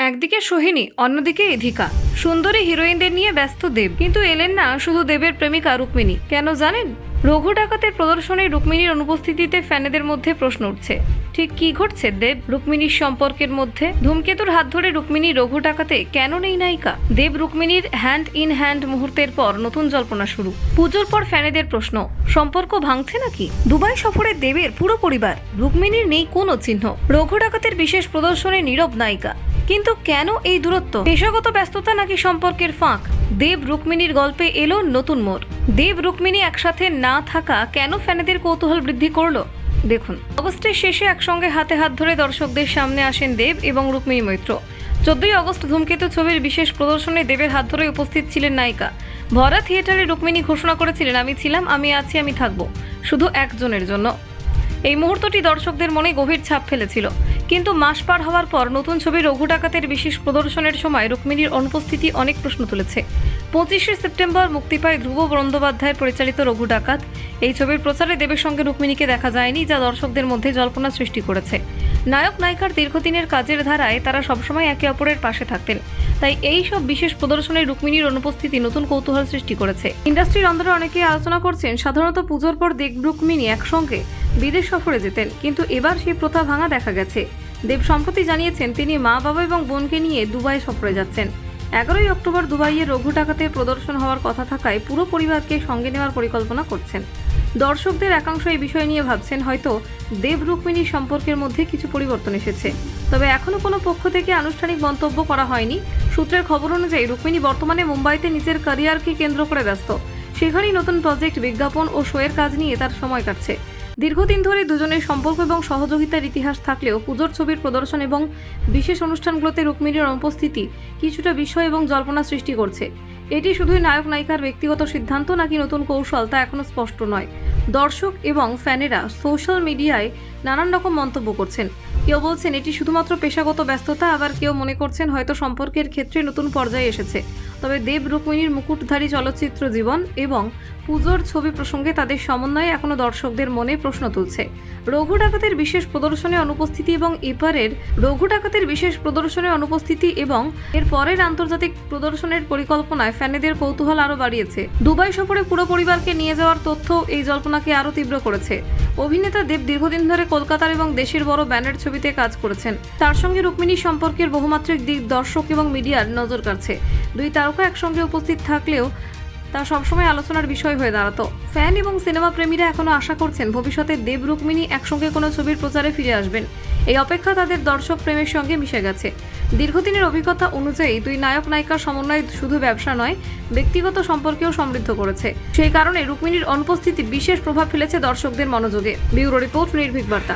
একদিকে সোহিনী, অন্যদিকে এধিকা। সুন্দরী হিরোইনদের নিয়ে ব্যস্ত দেব, কিন্তু এলেন না শুধু দেবের প্রেমিকা রুক্মিণী। কেন জানেন? রঘু ডাকাতের প্রদর্শনে রুক্মিণীর অনুপস্থিতিতে ফ্যানেদের মধ্যে প্রশ্ন উঠছে। ঠিক কি ঘটছে দেব রুক্মিণীর সম্পর্কের মধ্যে? ধূমকেতুর হাত ধরে রুক্মিণী রঘু ডাকাতে কেন নেই নায়িকা? দেব রুক্মিণীর হ্যান্ড ইন হ্যান্ড মুহূর্তের পর নতুন জল্পনা শুরু। পুজোর পর ফ্যানেদের প্রশ্ন, সম্পর্ক ভাঙছে নাকি? দুবাই সফরে দেবের পুরো পরিবার, রুক্মিণীর নেই কোনো চিহ্ন। রঘু ডাকাতের বিশেষ প্রদর্শনে নীরব নায়িকা। কিন্তু কেন এই দূরত্ব? পেশাগত ব্যস্ততা নাকি সম্পর্কের ফাঁক? দেব রুক্মিণীর গল্পে এলো নতুন মোড়। দেব রুক্মিণী একসাথে না থাকা কেন ফ্যানেদের কৌতূহল বৃদ্ধি করলো? দেখুন, অগস্টের শেষে একসঙ্গে হাতে হাত ধরে দর্শকদের সামনে আসেন দেব এবং রুক্মিণী মৈত্র। 14ই অগস্ট ধূমকেতু ছবির বিশেষ প্রদর্শনে দেবের হাত ধরে উপস্থিত ছিলেন নায়িকা। ভরা থিয়েটারে রুক্মিণী ঘোষণা করেছিলেন, আমি ছিলাম, আমি আছি, আমি থাকবো, শুধু একজনের জন্য। এই মুহূর্তটি দর্শকদের মনে গভীর ছাপ ফেলেছিল। কিন্তু মাস পার হওয়ার পর নতুন ছবি রঘু ডাকাতের বিশেষ প্রদর্শনের সময় রুক্মিণীর অনুপস্থিতি অনেক প্রশ্ন তুলেছে। 25শে সেপ্টেম্বর মুক্তি পায় ধ্রুব বন্দ্যোপাধ্যায় পরিচালিত রঘু ডাকাত। এই ছবির প্রচারে দেবের সঙ্গে রুক্মিণীকে দেখা যায়নি, যা দর্শকদের মধ্যে জল্পনা সৃষ্টি করেছে। নায়ক নায়িকার দীর্ঘদিনের কাজের ধারায় তারা সবসময় একে অপরের পাশে থাকতেন, তাই এই সব বিশেষ প্রদর্শনে রুক্মিণীর অনুপস্থিতি নতুন কৌতূহল সৃষ্টি করেছে। ইন্ডাস্ট্রির অন্দরে অনেকেই আলোচনা করছেন, সাধারণত পুজোর পর দেব রুক্মিণী একসঙ্গে বিদেশ সফরে যেতেন, কিন্তু এবার সেই প্রথা ভাঙা দেখা গেছে। দেব সম্প্রতি জানিয়েছেন তিনি মা বাবা এবং বোনকে নিয়ে দুবাই সফরে যাচ্ছেন। 11ই অক্টোবর দুবাইয়ে রঘু ডাকাতের প্রদর্শন হওয়ার কথা থাকায় পুরো পরিবারকে সঙ্গে নেওয়ার পরিকল্পনা করছেন। দর্শকদের একাংশ এই বিষয় নিয়ে ভাবছেন, হয়তো দেব রুক্মিণীর সম্পর্কের মধ্যে কিছু পরিবর্তন এসেছে। তবে এখনও কোনো পক্ষ থেকে আনুষ্ঠানিক মন্তব্য করা হয়নি। সূত্রের খবর অনুযায়ী রুক্মিণী বর্তমানে মুম্বাইতে নিজের ক্যারিয়ারকে কেন্দ্র করে ব্যস্ত। সেখানেই নতুন প্রজেক্ট, বিজ্ঞাপন ও শোয়ের কাজ নিয়ে তার সময় কাটছে। দীর্ঘদিন ধরে দুজনের সম্পর্ক এবং সহযোগিতার ইতিহাস থাকলেও পুজোর ছবির প্রদর্শন এবং বিশেষ অনুষ্ঠানগুলোতে রুক্মিণীর অনুপস্থিতি কিছুটা বিষয় এবং জল্পনা সৃষ্টি করছে। এটি শুধুই নায়ক নায়িকার ব্যক্তিগত সিদ্ধান্ত নাকি নতুন কৌশল, তা এখনও স্পষ্ট নয়। দর্শক এবং ফ্যানেরা সোশ্যাল মিডিয়ায় নানান রকম মন্তব্য করছেন। কেউ বলছেন এটি শুধুমাত্র পেশাগত ব্যস্ততা, আবার কেউ মনে করছেন হয়তো সম্পর্কের ক্ষেত্রে নতুন পর্যায়ে এসেছে। তবে দেব রুক্মিণীর মুকুটধারী চলচ্চিত্র জীবন এবং পুজোর ছবি প্রসঙ্গে তাদের সমন্বয়ে এখনও দর্শকদের মনে প্রশ্ন তুলছে। রঘু ডাকাতের বিশেষ প্রদর্শনে অনুপস্থিতি এবং এপারের রঘু ডাকাতের বিশেষ প্রদর্শনে অনুপস্থিতি এবং এর পরের আন্তর্জাতিক প্রদর্শনের পরিকল্পনায় ফ্যানেদের কৌতূহল আরও বাড়িয়েছে। দুবাই সফরে পুরো পরিবারকে নিয়ে যাওয়ার তথ্য এই জল্পনাকে আরও তীব্র করেছে। অভিনেতা দেব দীর্ঘদিন ধরে কলকাতার এবং দেশের বড় ব্যানার ছবিতে কাজ করেছেন। তার সঙ্গে রুক্মিণীর সম্পর্কের বহুমাত্রিক দিক দর্শক এবং মিডিয়ার নজর কাড়ছে। দুই তারকা একসঙ্গে উপস্থিত থাকলেও তা সবসময় আলোচনার বিষয় হয়ে দাঁড়াতো। ফ্যান এবং সিনেমা প্রেমীরা এখনও আশা করছেন ভবিষ্যতে দেব রুক্মিণী একসঙ্গে কোনো ছবির প্রচারে ফিরে আসবেন। এই অপেক্ষা তাদের দর্শক প্রেমের সঙ্গে মিশে গেছে। দীর্ঘদিনের অভিজ্ঞতা অনুযায়ী দুই নায়ক নায়িকার সমন্বয় শুধু ব্যবসা নয়, ব্যক্তিগত সম্পর্কেও সমৃদ্ধ করেছে। সেই কারণে রুক্মিণীর অনুপস্থিতি বিশেষ প্রভাব ফেলেছে দর্শকদের মনোযোগে। ব্যুরো রিপোর্ট, নির্ভীক বার্তা।